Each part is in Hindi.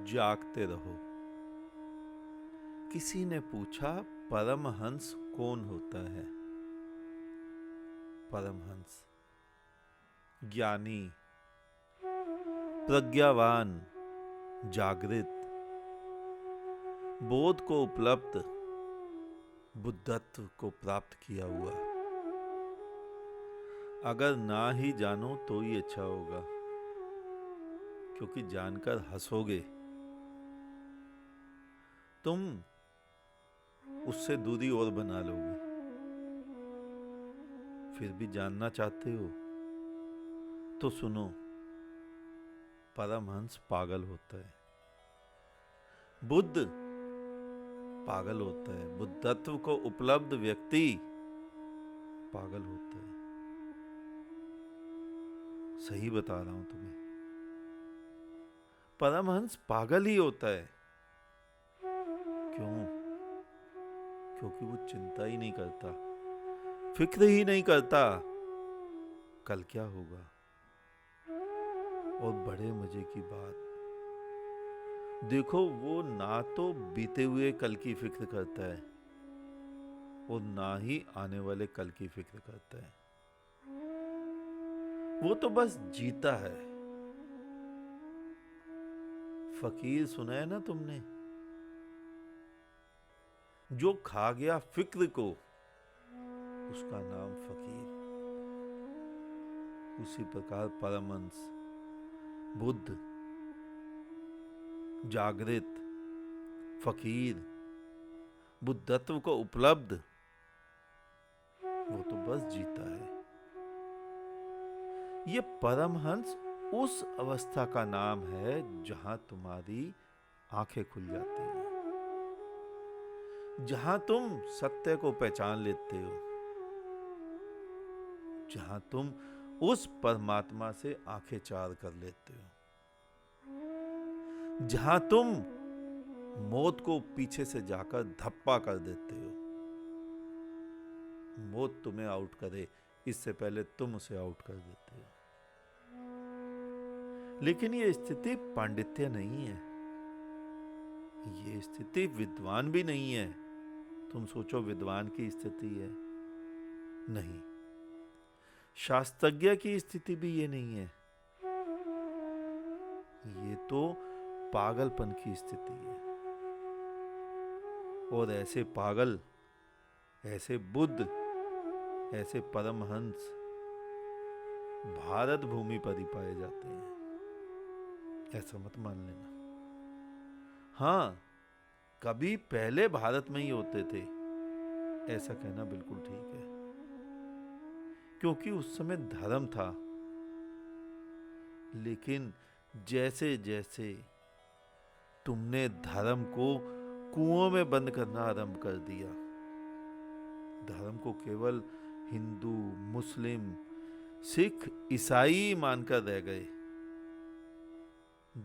जागते रहो। किसी ने पूछा, परमहंस कौन होता है? परमहंस ज्ञानी, प्रज्ञावान, जागृत, बोध को उपलब्ध, बुद्धत्व को प्राप्त किया हुआ। अगर ना ही जानो तो ही अच्छा होगा, क्योंकि जानकर हंसोगे। तुम उससे दूरी और बना लोगे। फिर भी जानना चाहते हो तो सुनो, परमहंस पागल होता है, बुद्ध पागल होता है, बुद्धत्व को उपलब्ध व्यक्ति पागल होता है। सही बता रहा हूं तुम्हें, परमहंस पागल ही होता है। क्यों? क्योंकि वो चिंता ही नहीं करता, फिक्र ही नहीं करता कल क्या होगा। और बड़े मजे की बात देखो, वो ना तो बीते हुए कल की फिक्र करता है और ना ही आने वाले कल की फिक्र करता है। वो तो बस जीता है। फकीर सुना है ना तुमने? जो खा गया फिक्र को, उसका नाम फकीर। उसी प्रकार परमहंस, बुद्ध, जागृत, फकीर, बुद्धत्व को उपलब्ध, वो तो बस जीता है। ये परमहंस उस अवस्था का नाम है जहां तुम्हारी आंखें खुल जाती हैं, जहां तुम सत्य को पहचान लेते हो, जहां तुम उस परमात्मा से आंखें चार कर लेते हो, जहां तुम मौत को पीछे से जाकर धप्पा कर देते हो। मौत तुम्हें आउट करे इससे पहले तुम उसे आउट कर देते हो। लेकिन ये स्थिति पांडित्य नहीं है, ये स्थिति विद्वान भी नहीं है। तुम सोचो विद्वान की स्थिति है, नहीं। शास्त्रज्ञ की स्थिति भी ये नहीं है, ये तो पागलपन की स्थिति है। और ऐसे पागल, ऐसे बुद्ध, ऐसे परमहंस भारत भूमि पर ही पाए जाते हैं। ऐसा मत मान लेना। हाँ, कभी पहले भारत में ही होते थे, ऐसा कहना बिल्कुल ठीक है, क्योंकि उस समय धर्म था। लेकिन जैसे जैसे तुमने धर्म को कुओं में बंद करना आरंभ कर दिया, धर्म को केवल हिंदू, मुस्लिम, सिख, ईसाई मानकर रह गए,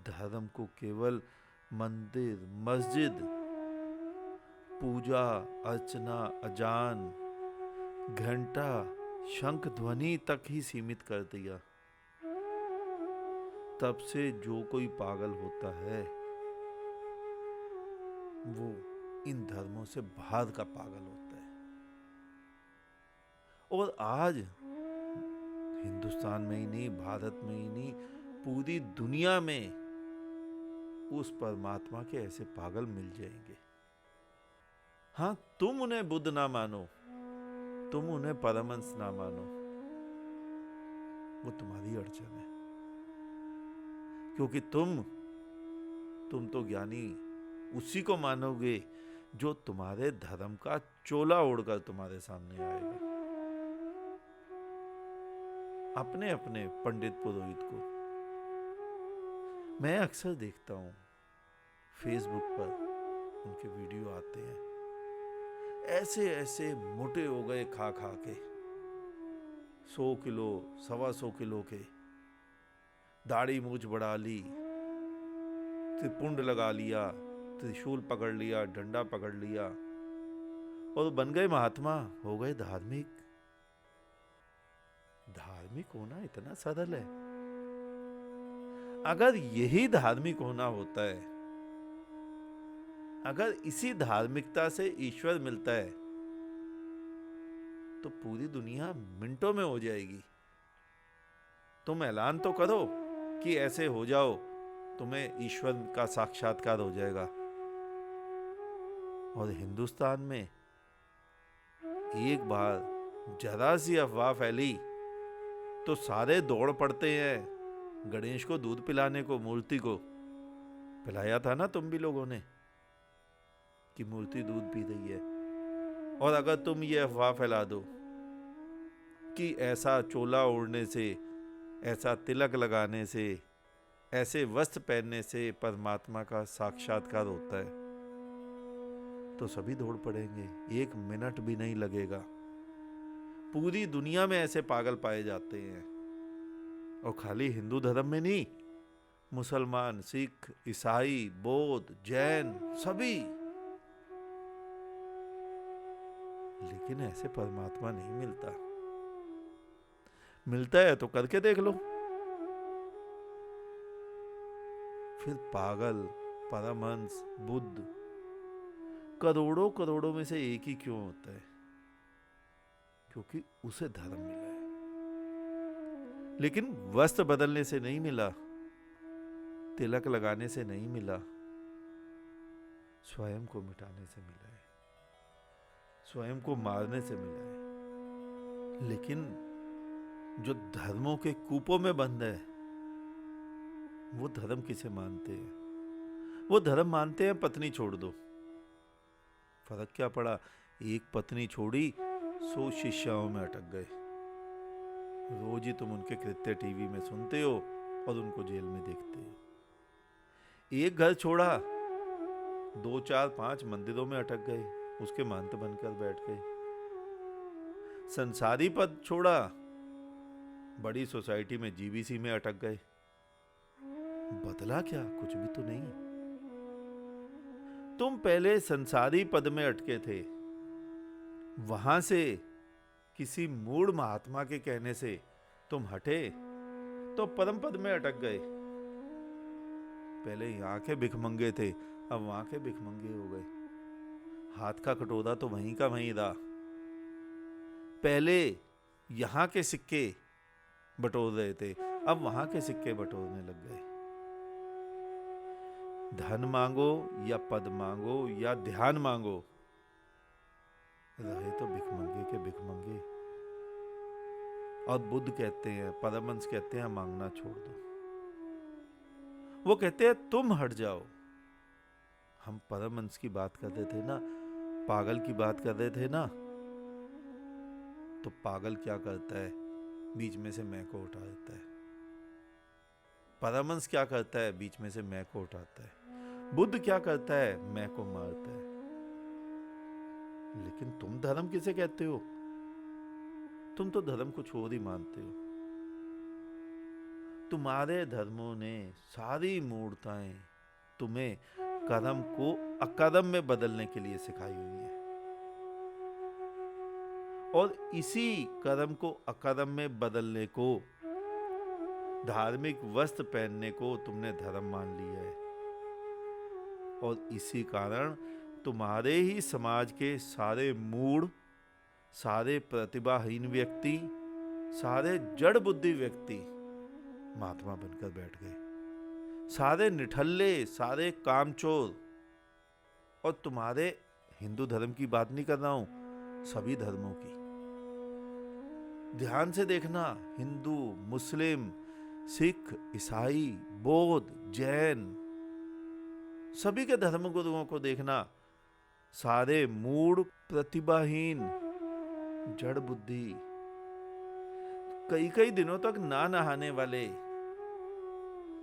धर्म को केवल मंदिर, मस्जिद, पूजा अर्चना, अजान, घंटा, शंख ध्वनि तक ही सीमित कर दिया, तब से जो कोई पागल होता है वो इन धर्मों से बाहर का पागल होता है। और आज हिंदुस्तान में ही नहीं, भारत में ही नहीं, पूरी दुनिया में उस परमात्मा के ऐसे पागल मिल जाएंगे। हाँ, तुम उन्हें बुद्ध ना मानो, तुम उन्हें परमहंस ना मानो, वो तुम्हारी अड़चन है। क्योंकि तुम तो ज्ञानी उसी को मानोगे जो तुम्हारे धर्म का चोला ओढ़कर तुम्हारे सामने आएगा। अपने अपने पंडित पुरोहित को मैं अक्सर देखता हूं, फेसबुक पर उनके वीडियो आते हैं, ऐसे ऐसे मोटे हो गए खा खा के, 100 किलो, 125 किलो के, दाढ़ी मूछ बढ़ा ली, त्रिपुंड लगा लिया, त्रिशूल पकड़ लिया, डंडा पकड़ लिया, और बन गए महात्मा, हो गए धार्मिक। धार्मिक होना इतना सरल है। अगर यही धार्मिक होना होता है अगर इसी धार्मिकता से ईश्वर मिलता है तो पूरी दुनिया मिनटों में हो जाएगी। तुम ऐलान तो करो कि ऐसे हो जाओ, तुम्हें ईश्वर का साक्षात्कार हो जाएगा। और हिंदुस्तान में एक बार जरा सी अफवाह फैली तो सारे दौड़ पड़ते हैं गणेश को दूध पिलाने को, मूर्ति को। पिलाया था ना तुम भी लोगों ने कि मूर्ति दूध पी रही है। और अगर तुम ये अफवाह फैला दो कि ऐसा चोला ओढ़ने से, ऐसा तिलक लगाने से, ऐसे वस्त्र पहनने से परमात्मा का साक्षात्कार होता है, तो सभी दौड़ पड़ेंगे, एक मिनट भी नहीं लगेगा। पूरी दुनिया में ऐसे पागल पाए जाते हैं। और खाली हिंदू धर्म में नहीं, मुसलमान, सिख, ईसाई, बौद्ध, जैन, सभी। लेकिन ऐसे परमात्मा नहीं मिलता। मिलता है तो करके देख लो। फिर पागल, परमहंस, बुद्ध करोड़ों करोड़ों में से एक ही क्यों होता है? क्योंकि उसे धर्म मिला है। लेकिन वस्त्र बदलने से नहीं मिला, तिलक लगाने से नहीं मिला, स्वयं को मिटाने से मिला है, स्वयं को मारने से मिला है। लेकिन जो धर्मों के कूपों में बंद है, वो धर्म किसे मानते हैं? वो धर्म मानते हैं पत्नी छोड़ दो। फर्क क्या पड़ा? एक पत्नी छोड़ी, 100 शिष्याओं में अटक गए। रोज ही तुम उनके कृत्य टीवी में सुनते हो और उनको जेल में देखते हो। एक घर छोड़ा, 2, 4, 5 मंदिरों में अटक गए, उसके महंत बनकर बैठ गए। संसारी पद छोड़ा, बड़ी सोसाइटी में जीबीसी में अटक गए। बदला क्या? कुछ भी तो नहीं। तुम पहले संसारी पद में अटके थे, वहां से किसी मूढ़ महात्मा के कहने से तुम हटे तो परम पद में अटक गए। पहले यहाँ के भिखमंगे थे, अब वहां के भिखमंगे हो गए। हाथ का कटोरा तो वहीं का वहीं रहा। पहले यहाँ के सिक्के बटोर रहे थे, अब वहां के सिक्के बटोरने लग गए। धन मांगो या पद मांगो या ध्यान मांगो, रहे तो भिखमंगे के भिखमंगे। और बुद्ध कहते हैं, परमहंस कहते हैं, मांगना छोड़ दो। वो कहते हैं तुम हट जाओ। हम परमहंस की बात कर रहे थे ना, पागल की बात कर रहे थे ना। तो पागल क्या करता है? बीच में से मैं को उठा देता है। परमहंस क्या करता है? बीच में से मैं को उठाता है। बुद्ध क्या करता है? मैं को मारता है। लेकिन तुम धर्म किसे कहते हो? तुम तो धर्म को छोड़ ही मानते हो। तुम्हारे धर्मों ने सारी मूर्ताएं तुम्हें कर्म को अकर्म में बदलने के लिए सिखाई हुई है। और इसी कर्म को अकर्म में बदलने को, धार्मिक वस्त्र पहनने को तुमने धर्म मान लिया है। और इसी कारण तुम्हारे ही समाज के सारे मूढ़, सारे प्रतिभाहीन व्यक्ति, सारे जड़ बुद्धि व्यक्ति महात्मा बनकर बैठ गए। सारे निठल्ले, सारे कामचोर। और तुम्हारे हिंदू धर्म की बात नहीं कर रहा हूं, सभी धर्मों की। ध्यान से देखना, हिंदू, मुस्लिम, सिख, ईसाई, बौद्ध, जैन, सभी के धर्म गुरुओं को देखना, सारे मूढ़, प्रतिभाहीन, जड़ बुद्धि, कई कई दिनों तक ना नहाने वाले,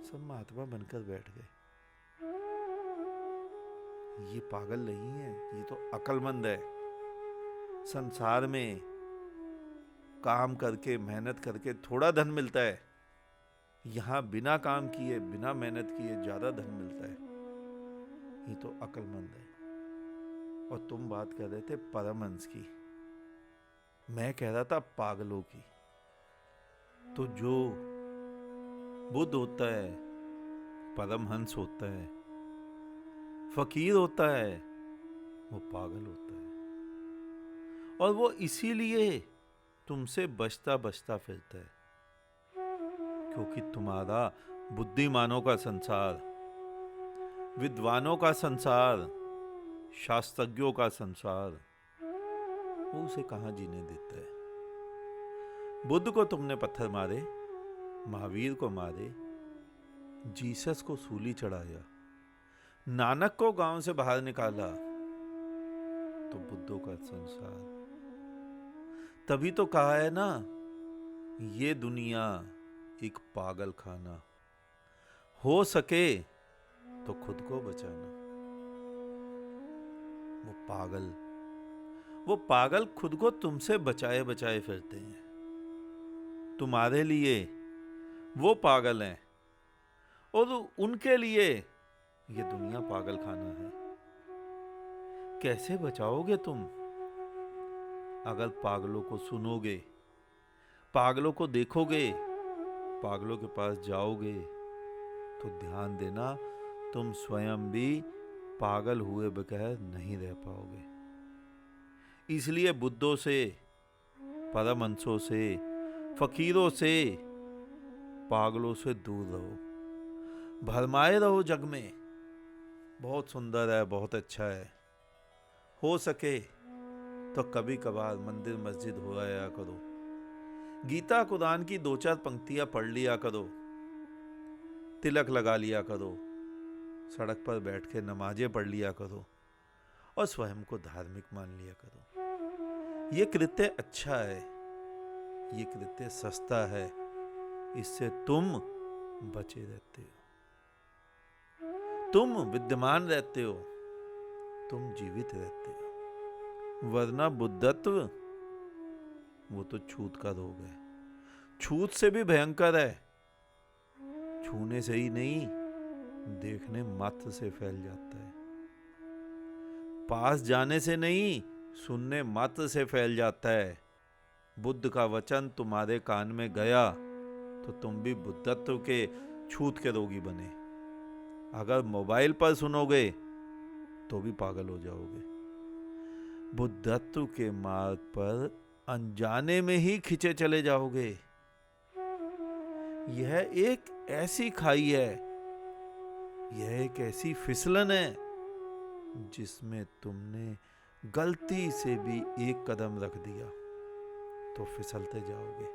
सब महात्मा बनकर बैठ गए। ये पागल नहीं है, ये तो अक्लमंद है। संसार में काम करके, मेहनत करके थोड़ा धन मिलता है, यहां बिना काम किए, बिना मेहनत किए ज्यादा धन मिलता है। ये तो अक्लमंद है। और तुम बात कर रहे थे परमहंस की, मैं कह रहा था पागलों की। तो जो बुद्ध होता है, परमहंस होता है, फकीर होता है वो पागल होता है, और वो इसीलिए तुमसे बचता बचता फिरता है, क्योंकि तुम्हारा बुद्धिमानों का संसार, विद्वानों का संसार, शास्त्रज्ञों का संसार, वो उसे कहां जीने देता है। बुद्ध को तुमने पत्थर मारे, महावीर को मारे, जीसस को सूली चढ़ाया, नानक को गांव से बाहर निकाला, तो बुद्धों का संसार। तभी तो कहा है ना, ये दुनिया एक पागल खाना, हो सके तो खुद को बचाना। वो पागल खुद को तुमसे बचाए बचाए फिरते हैं। तुम्हारे लिए वो पागल हैं, और उनके लिए ये दुनिया पागल खाना है। कैसे बचाओगे तुम? अगर पागलों को सुनोगे, पागलों को देखोगे, पागलों के पास जाओगे, तो ध्यान देना तुम स्वयं भी पागल हुए बगैर नहीं रह पाओगे। इसलिए बुद्धों से, परमहंसों से, फकीरों से, पागलों से दूर रहो। भरमाए रहो जग में, बहुत सुंदर है, बहुत अच्छा है। हो सके तो कभी कभार मंदिर मस्जिद हो आया करो, गीता कुरान की 2-4 पंक्तियां पढ़ लिया करो, तिलक लगा लिया करो, सड़क पर बैठ के नमाजें पढ़ लिया करो, और स्वयं को धार्मिक मान लिया करो। ये कृत्य अच्छा है, ये कृत्य सस्ता है, इससे तुम बचे रहते हो, तुम विद्यमान रहते हो, तुम जीवित रहते हो। वरना बुद्धत्व वो तो छूत का रोग है, छूत से भी भयंकर है। छूने से ही नहीं, देखने मात्र से फैल जाता है। पास जाने से नहीं, सुनने मात्र से फैल जाता है। बुद्ध का वचन तुम्हारे कान में गया तो तुम भी बुद्धत्व के छूत के रोगी बने। अगर मोबाइल पर सुनोगे तो भी पागल हो जाओगे। बुद्धत्व के मार्ग पर अनजाने में ही खिंचे चले जाओगे। यह एक ऐसी खाई है, यह एक ऐसी फिसलन है, जिसमें तुमने गलती से भी एक कदम रख दिया तो फिसलते जाओगे,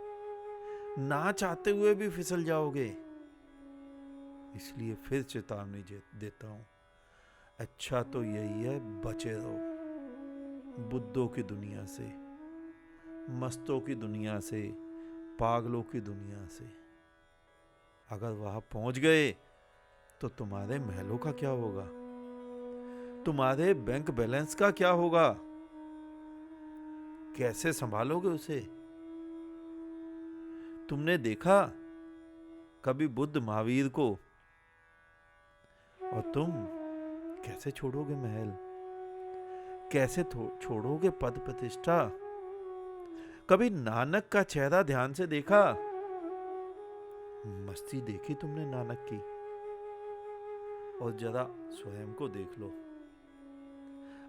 ना चाहते हुए भी फिसल जाओगे। इसलिए फिर चेतावनी देता हूं, अच्छा तो यही है, बचे रहो बुद्धों की दुनिया से, मस्तों की दुनिया से, पागलों की दुनिया से। अगर वहां पहुंच गए तो तुम्हारे महलों का क्या होगा, तुम्हारे बैंक बैलेंस का क्या होगा, कैसे संभालोगे उसे? तुमने देखा कभी बुद्ध महावीर को? और तुम कैसे छोड़ोगे महल, कैसे छोड़ोगे पद प्रतिष्ठा? कभी नानक का चेहरा ध्यान से देखा? मस्ती देखी तुमने नानक की? और जरा स्वयं को देख लो,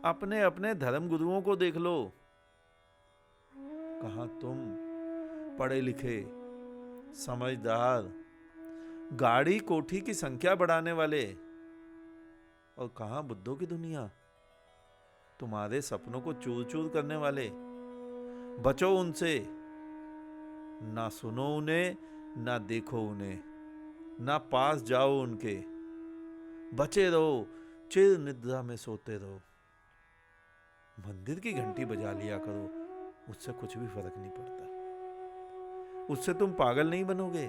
अपने अपने धर्म गुरुओं को देख लो। कहां तुम पढ़े लिखे, समझदार, गाड़ी कोठी की संख्या बढ़ाने वाले, और कहां बुद्धों की दुनिया, तुम्हारे सपनों को चूर चूर करने वाले। बचो उनसे, ना सुनो उन्हें, ना देखो उन्हें, ना पास जाओ उनके। बचे रहो, चिर निद्रा में सोते रहो। मंदिर की घंटी बजा लिया करो, उससे कुछ भी फर्क नहीं पड़ता, उससे तुम पागल नहीं बनोगे।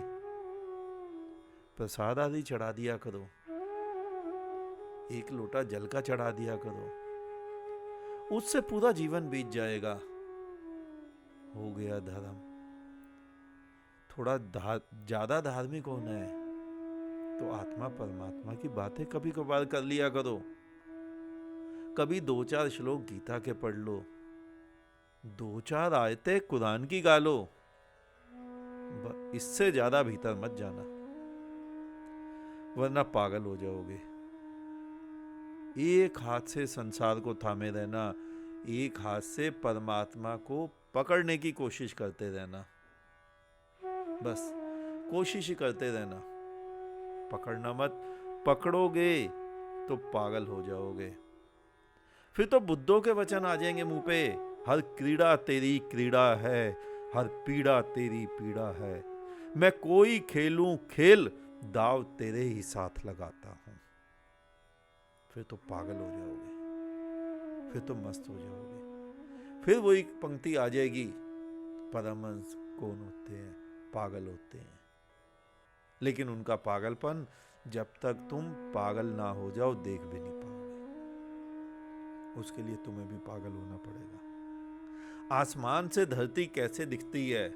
प्रसाद आदि चढ़ा दिया करो, एक लोटा जल का चढ़ा दिया करो, उससे पूरा जीवन बीत जाएगा। हो गया धर्म। थोड़ा ज्यादा धार्मिक होना है तो आत्मा परमात्मा की बातें कभी कभार कर लिया करो। कभी 2-4 श्लोक गीता के पढ़ लो, 2-4 आयतें कुरान की गा लो। इससे ज्यादा भीतर मत जाना, वरना पागल हो जाओगे। एक हाथ से संसार को थामे रहना, एक हाथ से परमात्मा को पकड़ने की कोशिश करते रहना। बस कोशिश ही करते रहना, पकड़ना मत। पकड़ोगे तो पागल हो जाओगे। फिर तो बुद्धों के वचन आ जाएंगे मुंह पे, हर क्रीड़ा तेरी क्रीड़ा है, हर पीड़ा तेरी पीड़ा है, मैं कोई खेलूं खेल, दाव तेरे ही साथ लगाता हूं। फिर तो पागल हो जाओगे, फिर तो मस्त हो जाओगे। फिर वही पंक्ति आ जाएगी, परमहंस कौन होते हैं? पागल होते हैं। लेकिन उनका पागलपन जब तक तुम पागल ना हो जाओ देख भी नहीं पाओगे। उसके लिए तुम्हें भी पागल होना पड़ेगा। आसमान से धरती कैसे दिखती है,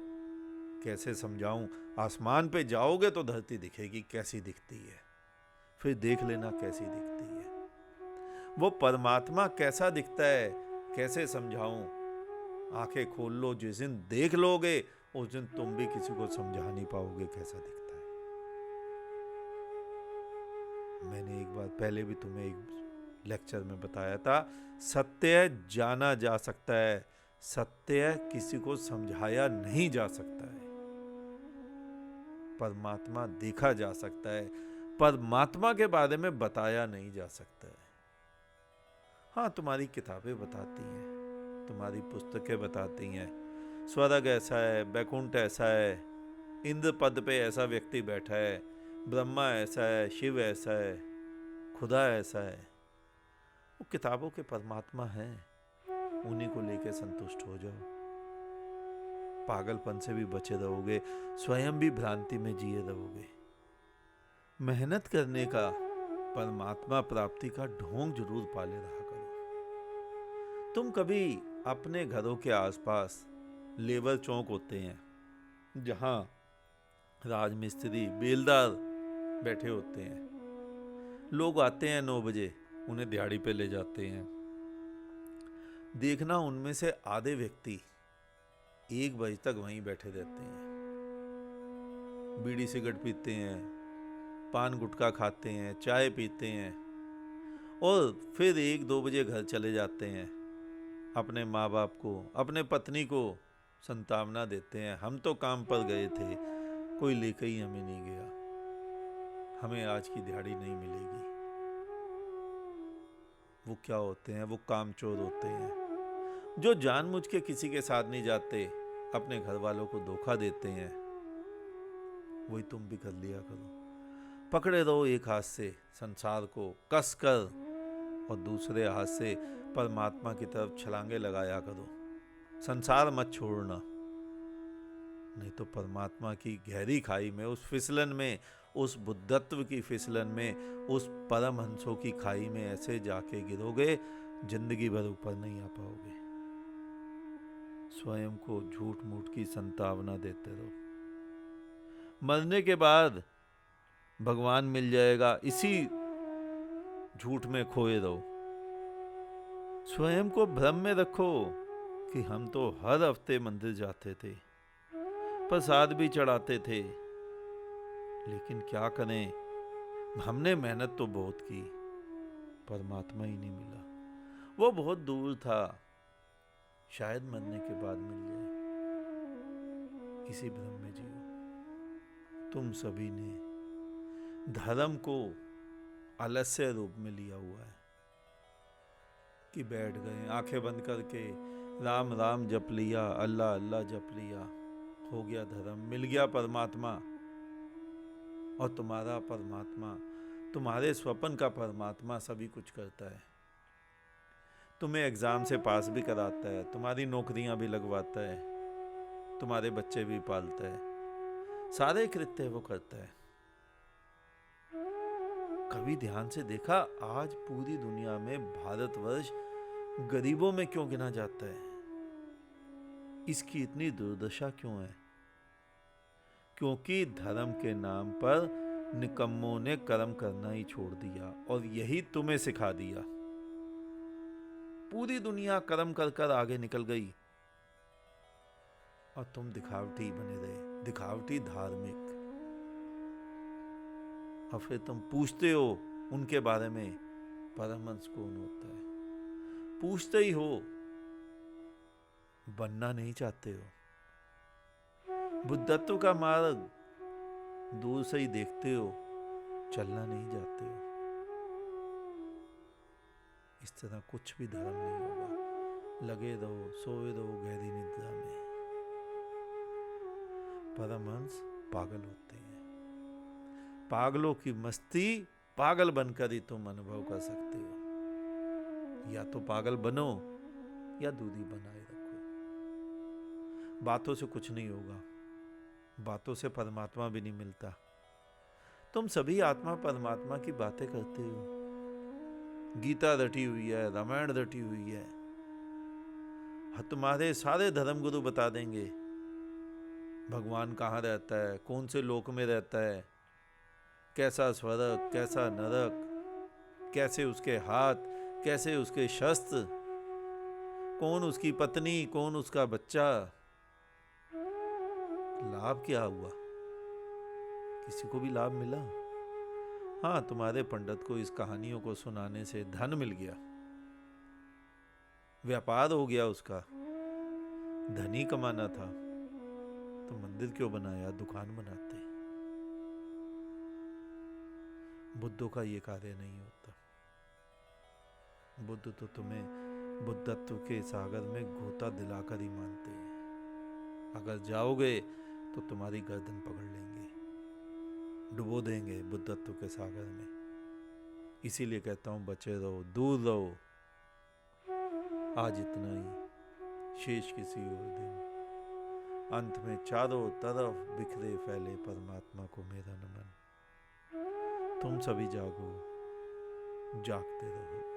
कैसे समझाऊं? आसमान पे जाओगे तो धरती दिखेगी कैसी दिखती है, फिर देख लेना कैसी दिखती है। वो परमात्मा कैसा दिखता है, कैसे समझाऊं? आंखें खोल लो, जिस दिन देख लोगे उस दिन तुम भी किसी को समझा नहीं पाओगे कैसा दिखता है। मैंने एक बार पहले भी तुम्हें एक लेक्चर में बताया था, सत्य जाना जा सकता है, सत्य किसी को समझाया नहीं जा सकता है। परमात्मा देखा जा सकता है, परमात्मा के बारे में बताया नहीं जा सकता है। हाँ, तुम्हारी किताबें बताती हैं, तुम्हारी पुस्तकें बताती हैं, स्वर्ग ऐसा है, बैकुंठ ऐसा है, इंद्र पद पे ऐसा व्यक्ति बैठा है, ब्रह्मा ऐसा है, शिव ऐसा है, खुदा ऐसा है। वो किताबों के परमात्मा हैं, उन्हीं को लेकर संतुष्ट हो जाओ। पागलपन से भी बचे रहोगे, स्वयं भी भ्रांति में जिए रहोगे। मेहनत करने का, परमात्मा प्राप्ति का ढोंग जरूर पाले रहा करो। तुम कभी अपने घरों के आसपास लेबर चौक होते हैं, जहां राजमिस्त्री, बेलदार बैठे होते हैं, लोग आते हैं 9 बजे, उन्हें दिहाड़ी पे ले जाते हैं। देखना उनमें से आधे व्यक्ति 1 बजे तक वहीं बैठे रहते हैं, बीड़ी सिगरेट पीते हैं, पान गुटखा खाते हैं, चाय पीते हैं, और फिर 1-2 बजे घर चले जाते हैं। अपने माँ बाप को, अपने पत्नी को संतावना देते हैं, हम तो काम पर गए थे, कोई लेकर ही हमें नहीं गया, हमें आज की दिहाड़ी नहीं मिलेगी। वो क्या होते हैं? वो कामचोर होते हैं, जो जानबूझ के किसी के साथ नहीं जाते, अपने घर वालों को धोखा देते हैं। वही तुम भी कर लिया करो। पकड़े रहो एक हाथ से संसार को कस कर, और दूसरे हाथ से परमात्मा की तरफ छलांगे लगाया करो। संसार मत छोड़ना, नहीं तो परमात्मा की गहरी खाई में, उस फिसलन में, उस बुद्धत्व की फिसलन में, उस परमहंसों की खाई में ऐसे जाके गिरोगे, जिंदगी भर ऊपर नहीं आ पाओगे। स्वयं को झूठ मूठ की संतावना देते रहो। मरने के बाद भगवान मिल जाएगा, इसी झूठ में खोए रहो। स्वयं को भ्रम में रखो कि हम तो हर हफ्ते मंदिर जाते थे, प्रसाद भी चढ़ाते थे, लेकिन क्या करें, हमने मेहनत तो बहुत की, परमात्मा ही नहीं मिला। वो बहुत दूर था, शायद मरने के बाद मिल जाए। इसी भ्रम में जियो। तुम सभी ने धर्म को आलस्य रूप में लिया हुआ है कि बैठ गए आंखें बंद करके, राम राम जप लिया, अल्लाह अल्लाह जप लिया, हो गया धर्म, मिल गया परमात्मा। और तुम्हारा परमात्मा, तुम्हारे स्वप्न का परमात्मा सभी कुछ करता है। तुम्हें एग्जाम से पास भी कराता है, तुम्हारी नौकरियां भी लगवाता है, तुम्हारे बच्चे भी पालता है, सारे कृत्य वो करता है। कभी ध्यान से देखा, आज पूरी दुनिया में भारतवर्ष गरीबों में क्यों गिना जाता है? इसकी इतनी दुर्दशा क्यों है? क्योंकि धर्म के नाम पर निकम्मों ने कर्म करना ही छोड़ दिया, और यही तुम्हें सिखा दिया। पूरी दुनिया कर्म कर कर आगे निकल गई, और तुम दिखावटी बने रहे, दिखावटी धार्मिक। और फिर तुम पूछते हो उनके बारे में, परमहंस कौन होता है? पूछते ही हो, बनना नहीं चाहते हो। बुद्धत्व का मार्ग दूर से ही देखते हो, चलना नहीं जाते हो। इस तरह कुछ भी धर्म नहीं होगा। लगे रहो, सोए रहो गहरी निद्रा में। परमहंस पागल होते हैं। पागलों की मस्ती पागल बनकर ही तुम अनुभव कर सकते हो। या तो पागल बनो या दूरी बनाए रखो। बातों से कुछ नहीं होगा। बातों से परमात्मा भी नहीं मिलता। तुम सभी आत्मा परमात्मा की बातें करते हो। गीता रटी हुई है, रामायण रटी हुई है। तुम्हारे सारे धर्मगुरु बता देंगे भगवान कहाँ रहता है, कौन से लोक में रहता है, कैसा स्वर्ग, कैसा नरक, कैसे उसके हाथ, कैसे उसके शस्त्र, कौन उसकी पत्नी, कौन उसका बच्चा। लाभ क्या हुआ? किसी को भी लाभ मिला? हाँ, तुम्हारे पंडित को इस कहानियों को सुनाने से धन मिल गया, व्यापार हो गया उसका। धनी कमाना था तो मंदिर क्यों बनाया, दुकान बनाते। बुद्धों का ये कार्य नहीं होता। बुद्ध तो तुम्हें बुद्धत्व के सागर में गोता दिलाकर ही मानते हैं। अगर जाओगे तो तुम्हारी गर्दन पकड़ लेंगे, डुबो देंगे बुद्धत्व के सागर में। इसीलिए कहता हूं, बचे रहो, दूर रहो। आज इतना ही, शेष किसी और दिन। अंत में चारों तरफ बिखरे फैले परमात्मा को मेरा नमन। तुम सभी जागो, जागते रहो।